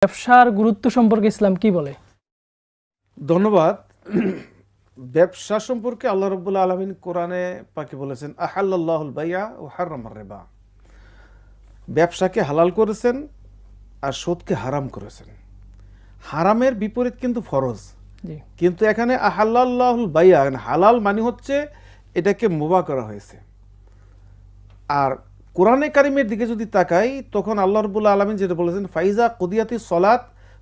ব্যবসার গুরুত্ব সম্পর্কে ইসলাম কি বলে? ধন্যবাদ। ব্যবসা সম্পর্কে আল্লাহ রাব্বুল আলামিন কোরআনে পাকে বলেছেন, আহাল্লাল্লাহুল বাইয়া ওয়া হাররামার রিবা। ব্যবসাকে হালাল করেছেন আর সুদকে হারাম করেছেন। হারামের বিপরীত কিন্তু ফরজ। জি। কিন্তু এখানে আহাল্লাল্লাহুল বাইয়া, হালাল মানে হচ্ছে এটাকে মুবাহ করা হয়েছে। আর কোরআনে কারিমের দিকে যদি তাকাই, তখন আল্লাহ রাব্বুল আলামিন যেটা বলেছেন, ফাইজা কুদিয়াতিস সালাত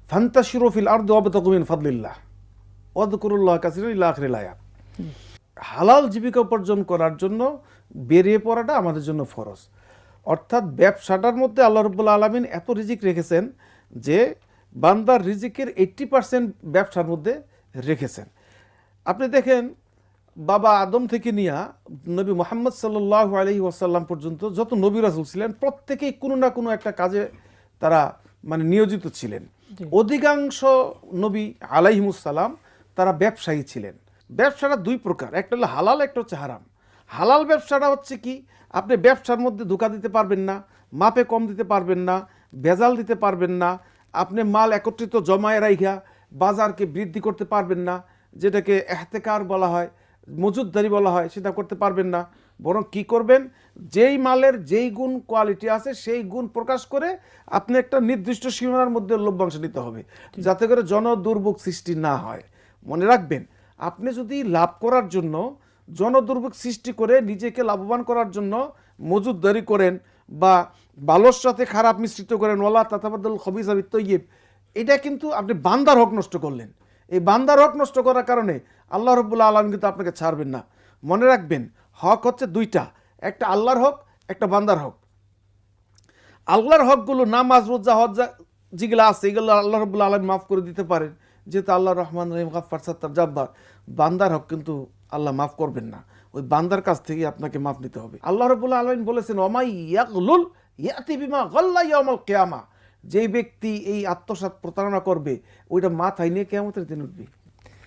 ফান্তাশিরু ফিল আরদি ওয়াবতাগু মিন ফাদলিল্লাহ ওয়াযকুরুল্লাহ কাসীরান ইলা আখিরিল আয়াত। হালাল জীবিকা উপার্জন করার জন্য বেরিয়ে পড়াটা আমাদের জন্য ফরজ। অর্থাৎ ব্যবসাটার মধ্যে আল্লাহ রাব্বুল আলামিন এত রিজিক রেখেছেন যে বান্দার রিজিকের 80% ব্যবসার মধ্যে রেখেছেন। আপনি দেখেন, বাবা আদম থেকে নিয়ে নবী মুহাম্মদ সাল্লাল্লাহু আলাইহি ওয়াসাল্লাম পর্যন্ত যত নবী রাসূল ছিলেন, প্রত্যেকেই কোনো না কোনো একটা কাজে তারা নিয়োজিত ছিলেন। অধিকাংশ নবী আলাইহিমুস সালাম তারা ব্যবসায়ী ছিলেন। ব্যবসাটা দুই প্রকার, একটা হলো হালাল, একটা হচ্ছে হারাম। হালাল ব্যবসাটা হচ্ছে কি, আপনি ব্যবসার মধ্যে ধোঁকা দিতে পারবেন না, মাপে কম দিতে পারবেন না, ভেজাল দিতে পারবেন না, আপনি মাল একত্রিত জমায় রাইখা বাজারকে বৃদ্ধি করতে পারবেন না, যেটাকে এহতেকার বলা হয়, মজুদদারি বলা হয়, সেটা করতে পারবেন না। বরং কি করবেন, যেই মালের যেই গুণ কোয়ালিটি আছে সেই গুণ প্রকাশ করে আপনি একটা নির্দিষ্ট সীমানার মধ্যে লভ্যাংশ নিতে হবে, যাতে করে জনদুর্ভোগ সৃষ্টি না হয়। মনে রাখবেন, আপনি যদি লাভ করার জন্য জনদুর্ভোগ সৃষ্টি করে নিজেকে লাভবান করার জন্য মজুদদারি করেন বা ভালোর সাথে খারাপ মিশ্রিত করেন, ওয়ালা তাতাবাদ্দালুল খাবিসা বিত-তাইয়্যিব, এটা কিন্তু আপনি বান্দার হক নষ্ট করলেন। এই বান্দার হক নষ্ট করার কারণে আল্লাহ রাব্বুল আলামিন কিন্তু আপনাকে ছাড়বেন না। মনে রাখবেন, হক হচ্ছে দুইটা, একটা আল্লাহর হক, একটা বান্দার হক। আল্লাহর হকগুলো নামাজ, রোজা, হজ যেগুলো আছে, এগুলো আল্লাহ রাব্বুল আলামিন মাফ করে দিতে পারেন, যেহেতু আল্লাহ রহমান রহিম গাফফার সাত্তার জাব্বার। বান্দার হক কিন্তু আল্লাহ মাফ করবেন না, ওই বান্দার কাছ থেকে আপনাকে মাফ নিতে হবে। আল্লাহ রাব্বুল আলামিন বলেছেন, ওমাই ইয়াগলুল ইয়াতি বিমা গাল্লা ইয়াউমাল কিয়ামা। যেই ব্যক্তি এই আত্মসাৎ প্রতারণা করবে, ওইটা মাথায় নিয়ে কিয়ামতের দিন উঠবে।